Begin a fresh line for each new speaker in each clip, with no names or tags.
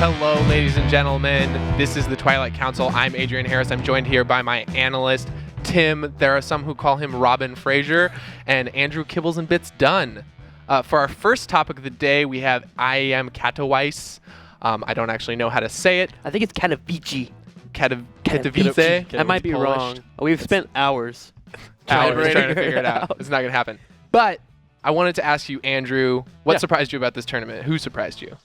Hello, ladies and gentlemen. This is the Twilight Council. I'm Adrian Harris. I'm joined here by my analyst, Tim. There are some who call him Robin Fraser, and Andrew Kibbles and Bits Dunn. For our first topic of the day, we have IGNProLeague. I don't actually know how to say it.
I think it's Katowice.
Katowice?
I might be wrong. We've spent hours
trying to figure it out. It's not going to happen. But I wanted to ask you, Andrew, what surprised you about this tournament? Who surprised you?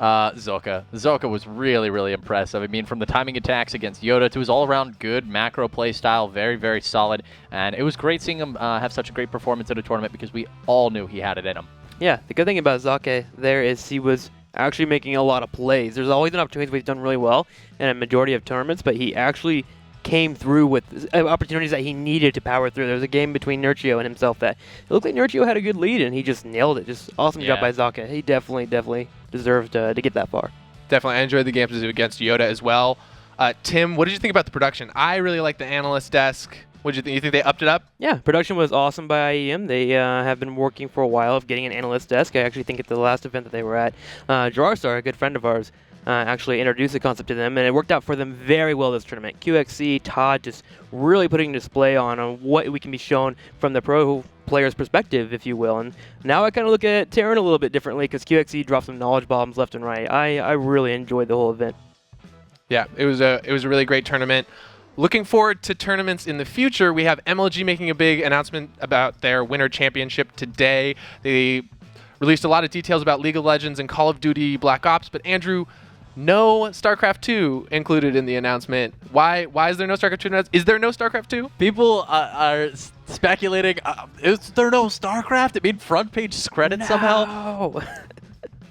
Zilka. Zilka was really, really impressive. I mean, from the timing attacks against Yoda to his all-around good macro play style, very, very solid. And it was great seeing him have such a great performance at a tournament because we all knew he had it in him.
Yeah, the good thing about Zilka there is he was actually making a lot of plays. There's always an opportunity where he's done really well in a majority of tournaments, but he actually came through with opportunities that he needed to power through. There was a game between Nurchio and himself that it looked like Nurchio had a good lead, and he just nailed it. Just awesome job by Zilka. He definitely deserved to get that far.
Definitely. I enjoyed the games against Yoda as well. Tim, what did you think about the production? I really like the analyst desk. What did you think? You think they upped it up?
Yeah, production was awesome by IEM. They have been working for a while of getting an analyst desk. I actually think at the last event that they were at, Jararstar, a good friend of ours, actually introduced the concept to them, and it worked out for them very well this tournament. QXC, Todd just really putting a display on what we can be shown from the pro player's perspective, if you will. And now I kind of look at Terran a little bit differently because QXC dropped some knowledge bombs left and right. I really enjoyed the whole event.
Yeah, it was a really great tournament. Looking forward to tournaments in the future. We have MLG making a big announcement about their Winter Championship today. They released a lot of details about League of Legends and Call of Duty Black Ops, but Andrew, no StarCraft 2 included in the announcement. Why is there no StarCraft 2 announcement? Is there no StarCraft 2?
People are speculating, is there no StarCraft? It made front page credits somehow.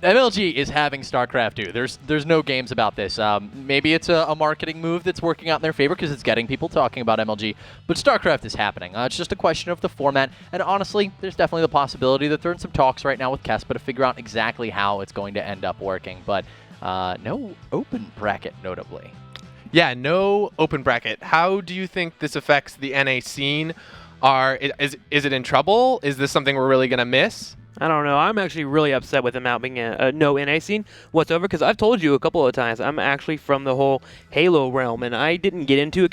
MLG is having StarCraft 2. There's no games about this. Maybe it's a marketing move that's working out in their favor because it's getting people talking about MLG, but StarCraft is happening. It's just a question of the format, and honestly, there's definitely the possibility that they're in some talks right now with Kespa to figure out exactly how it's going to end up working, but no open bracket, notably.
Yeah, no open bracket. How do you think this affects the NA scene? Is it in trouble? Is this something we're really going to miss?
I don't know. I'm actually really upset with them out being a no NA scene whatsoever because I've told you a couple of times I'm actually from the whole Halo realm, and I didn't get into a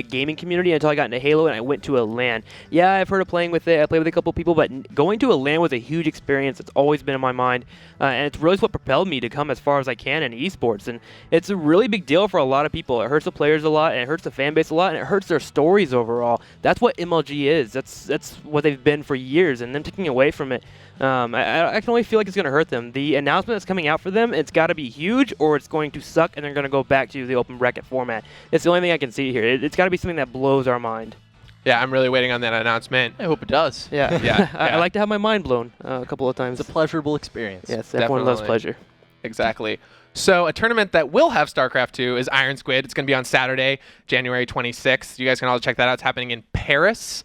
gaming community, until I got into Halo and I went to a LAN. Yeah, I've heard of playing with it. I played with a couple of people, but going to a LAN was a huge experience. It's always been in my mind, and it's really what propelled me to come as far as I can in esports. And it's a really big deal for a lot of people. It hurts the players a lot, and it hurts the fan base a lot, and it hurts their stories overall. That's what MLG is. That's what they've been for years, and them taking away from it, I can only feel like it's going to hurt them. The announcement that's coming out for them, it's got to be huge or it's going to suck and they're going to go back to the open bracket format. It's the only thing I can see here. It's got to be something that blows our mind.
Yeah, I'm really waiting on that announcement.
I hope it does.
Yeah. I like to have my mind blown a couple of times.
It's a pleasurable experience.
Yes, everyone loves pleasure.
Exactly. So a tournament that will have StarCraft 2 is Iron Squid. It's going to be on Saturday, January 26th. You guys can all check that out. It's happening in Paris.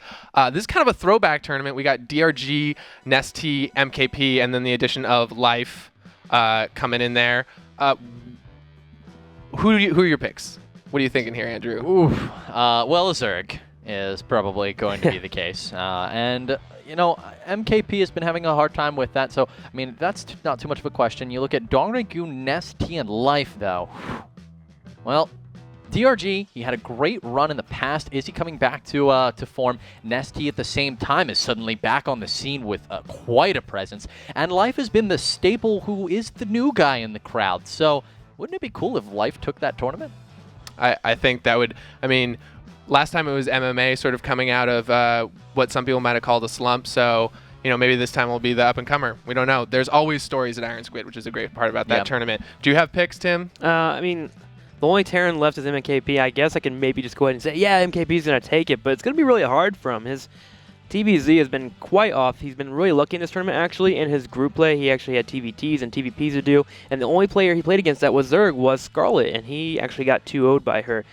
This is kind of a throwback tournament. We got DRG, Nestea, MKP, and then the addition of Life coming in there. Who are your picks? What are you thinking here, Andrew?
Well, Zerg is probably going to be the case. And, you know, MKP has been having a hard time with that. So, I mean, that's not too much of a question. You look at Dongregyu, Nestea, and Life, though. Well, DRG, he had a great run in the past. Is he coming back to form? Nestea at the same time is suddenly back on the scene with quite a presence. And Life has been the staple who is the new guy in the crowd. So, wouldn't it be cool if Life took that tournament?
I think that would, I mean, last time it was MMA sort of coming out of what some people might have called a slump. So, you know, maybe this time will be the up-and-comer. We don't know. There's always stories at Iron Squid, which is a great part about that tournament. Do you have picks, Tim?
I mean, the only Terran left is MKP. I guess I can maybe just go ahead and say, yeah, MKP's going to take it, but it's going to be really hard for him. His TVZ has been quite off. He's been really lucky in this tournament, actually. In his group play, he actually had TVTs and TVPs to do, and the only player he played against that was Zerg was Scarlet, and he actually got 2-0'd by her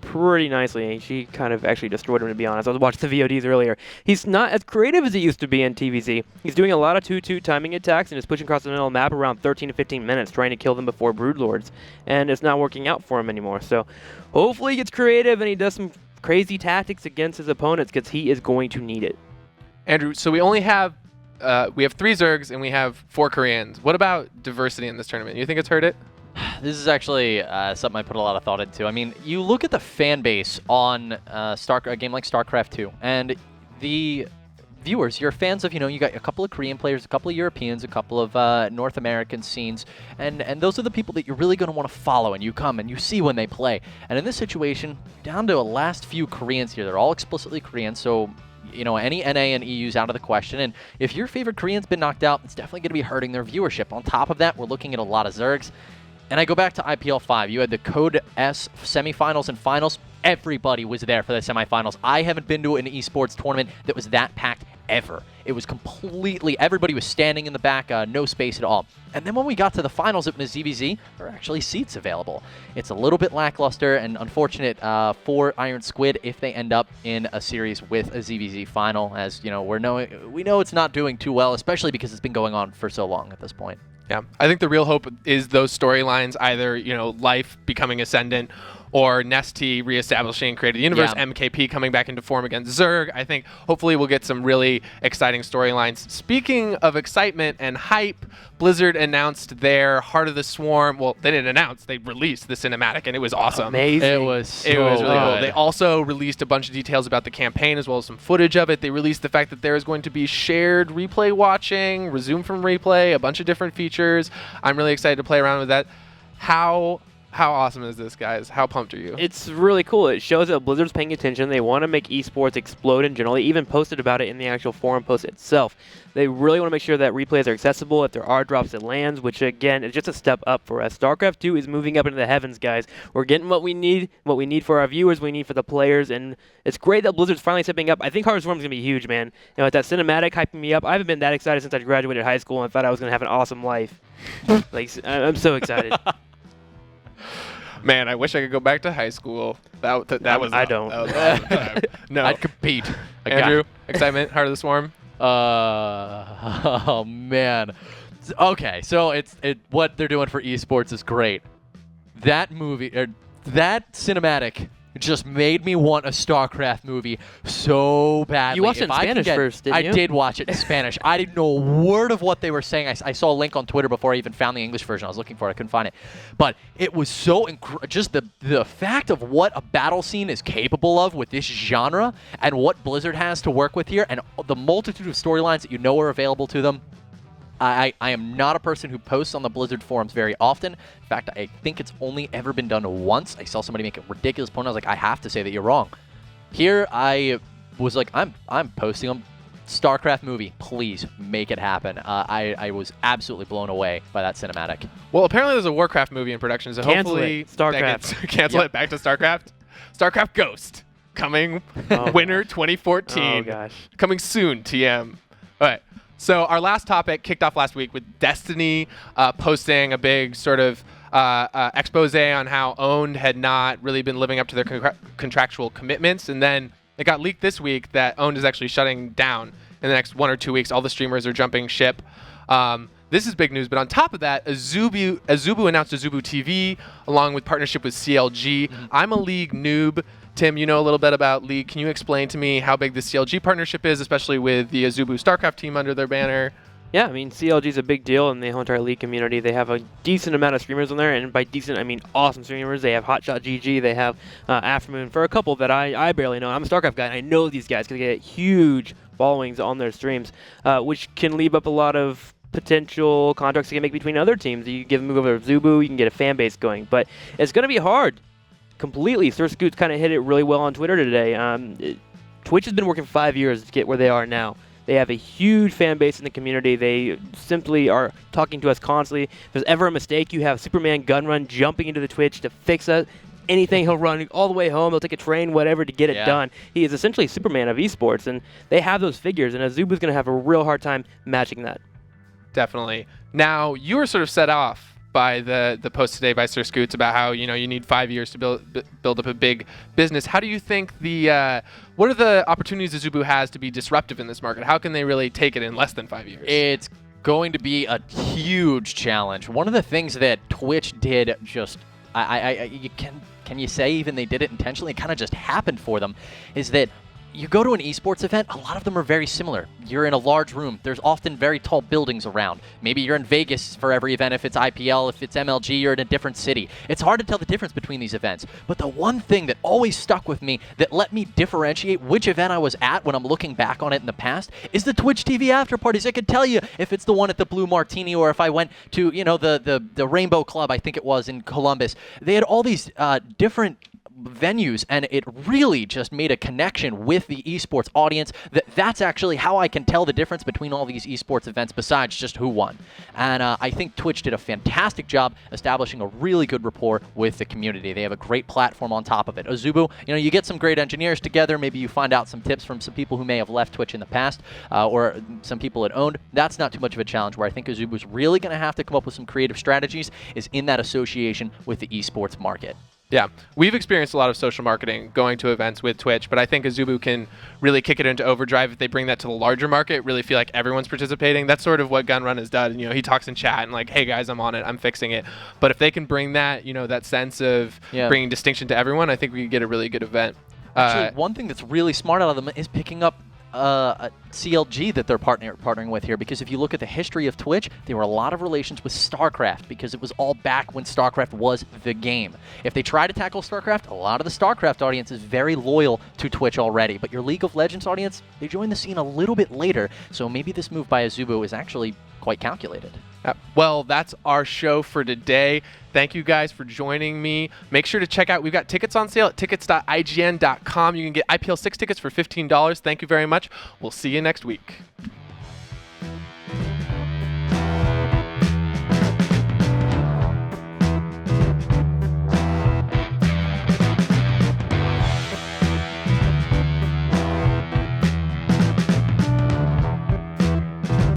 pretty nicely. She kind of actually destroyed him, to be honest. I was watching the VODs earlier. He's not as creative as he used to be in TVZ. He's doing a lot of 2-2 timing attacks and is pushing across the middle of the map around 13 to 15 minutes, trying to kill them before Broodlords, and it's not working out for him anymore. So hopefully he gets creative and he does some crazy tactics against his opponents because he is going to need it.
Andrew, so we have 3 Zergs and we have 4 Koreans. What about diversity in this tournament? You think it's hurt it?
This is actually something I put a lot of thought into. I mean, you look at the fan base on a game like StarCraft 2, and the viewers, you're fans of, you got a couple of Korean players, a couple of Europeans, a couple of North American scenes, and those are the people that you're really going to want to follow, and you come and you see when they play. And in this situation, down to a last few Koreans here. They're all explicitly Korean, so any NA and EU's out of the question. And if your favorite Korean's been knocked out, it's definitely going to be hurting their viewership. On top of that, we're looking at a lot of Zergs. And I go back to IPL 5. You had the Code S semifinals and finals. Everybody was there for the semifinals. I haven't been to an esports tournament that was that packed ever. It was completely, everybody was standing in the back, no space at all. And then when we got to the finals at the ZVZ, there were actually seats available. It's a little bit lackluster and unfortunate for Iron Squid if they end up in a series with a ZVZ final, as we know it's not doing too well, especially because it's been going on for so long at this point.
Yeah, I think the real hope is those storylines, either, Life becoming Ascendant or Nesty reestablishing Creative Universe,
Yeah.
MKP coming back into form against Zerg. I think hopefully we'll get some really exciting storylines. Speaking of excitement and hype, Blizzard announced their Heart of the Swarm. Well, they didn't announce, they released the cinematic, and it was awesome.
Amazing.
It was
It was really cool.
good.
They also released a bunch of details about the campaign as well as some footage of it. They released the fact that there is going to be shared replay watching, resume from replay, a bunch of different features. I'm really excited to play around with that. How awesome is this, guys? How pumped are you?
It's really cool. It shows that Blizzard's paying attention. They want to make esports explode in general. They even posted about it in the actual forum post itself. They really want to make sure that replays are accessible. If there are drops, it lands, which again is just a step up for us. StarCraft 2 is moving up into the heavens, guys. We're getting what we need for our viewers, we need for the players, and it's great that Blizzard's finally stepping up. I think Heart of the Swarm is going to be huge, man. With that cinematic hyping me up, I haven't been that excited since I graduated high school and thought I was going to have an awesome life. I'm so excited.
Man, I wish I could go back to high school. That was
I don't.
That was an awesome time. No.
I'd compete.
Andrew, excitement, Heart of the Swarm?
Oh man. Okay, so what they're doing for esports is great. That movie, that cinematic, just made me want a StarCraft movie so badly.
You watched it in Spanish first, didn't you?
I did watch it in Spanish. I didn't know a word of what they were saying. I saw a link on Twitter before I even found the English version. I was looking for it. I couldn't find it. But it was so just the fact of what a battle scene is capable of with this genre and what Blizzard has to work with here and the multitude of storylines that are available to them. I am not a person who posts on the Blizzard forums very often. In fact, I think it's only ever been done once. I saw somebody make a ridiculous point. I was like, I have to say that you're wrong. Here, I was like, I'm posting them. StarCraft movie, please make it happen. I was absolutely blown away by that cinematic.
Well, apparently there's a Warcraft movie in production, so
Cancel
hopefully
it. StarCraft.
that gets cancel it back to StarCraft. StarCraft Ghost coming winter 2014.
Oh gosh.
Coming soon, TM. All right. So our last topic kicked off last week with Destiny posting a big sort of expose on how Owned had not really been living up to their contractual commitments. And then it got leaked this week that Owned is actually shutting down in the next 1 or 2 weeks. All the streamers are jumping ship. This is big news. But on top of that, Azubu announced Azubu TV along with partnership with CLG. I'm a League noob. Tim, you know a little bit about League. Can you explain to me how big the CLG partnership is, especially with the Azubu StarCraft team under their banner?
Yeah, I mean, CLG is a big deal in the whole entire League community. They have a decent amount of streamers on there, and by decent, I mean awesome streamers. They have Hotshot GG, they have Aftermoon, for a couple that I barely know. I'm a StarCraft guy, and I know these guys because they get huge followings on their streams, which can leave up a lot of potential contracts you can make between other teams. You can give them move over to Zubu, you can get a fan base going, but it's going to be hard. Completely. Sir Scoots kind of hit it really well on Twitter today. Twitch has been working 5 years to get where they are now. They have a huge fan base in the community. They simply are talking to us constantly. If there's ever a mistake, you have Superman Gunrun jumping into the Twitch to fix it. Anything, he'll run all the way home. He'll take a train, whatever, to get it done. He is essentially Superman of esports, and they have those figures, and Azubu's going to have a real hard time matching that.
Definitely. Now, you were sort of set off by the post today by Sir Scoots about how you need 5 years to build up a big business. How do you think what are the opportunities Azubu has to be disruptive in this market? How can they really take it in less than 5 years?
It's going to be a huge challenge. One of the things that Twitch did just can you say even they did it intentionally? It kind of just happened for them. Is that you go to an esports event, a lot of them are very similar. You're in a large room. There's often very tall buildings around. Maybe you're in Vegas for every event. If it's IPL, if it's MLG, you're in a different city. It's hard to tell the difference between these events. But the one thing that always stuck with me that let me differentiate which event I was at when I'm looking back on it in the past is the Twitch TV after parties. I could tell you if it's the one at the Blue Martini or if I went to, the Rainbow Club, I think it was in Columbus. They had all these different venues, and it really just made a connection with the esports audience. That's actually how I can tell the difference between all these esports events besides just who won. And I think Twitch did a fantastic job establishing a really good rapport with the community. They have a great platform on top of it. Azubu, you get some great engineers together. Maybe you find out some tips from some people who may have left Twitch in the past or some people it owned. That's not too much of a challenge. Where I think Azubu's really going to have to come up with some creative strategies is in that association with the esports market.
Yeah, we've experienced a lot of social marketing going to events with Twitch, but I think Azubu can really kick it into overdrive if they bring that to the larger market, really feel like everyone's participating. That's sort of what Gunrun has done. He talks in chat and like, hey guys, I'm on it, I'm fixing it. But if they can bring that, that sense of bringing distinction to everyone, I think we can get a really good event.
Actually, one thing that's really smart out of them is picking up a CLG that they're partnering with here, because if you look at the history of Twitch, there were a lot of relations with StarCraft because it was all back when StarCraft was the game. If they try to tackle StarCraft, a lot of the StarCraft audience is very loyal to Twitch already, but your League of Legends audience, they joined the scene a little bit later, so maybe this move by Azubu is actually quite calculated.
Well, that's our show for today. Thank you guys for joining me. Make sure to check out, we've got tickets on sale at tickets.ign.com. You can get IPL 6 tickets for $15. Thank you very much. We'll see you next week.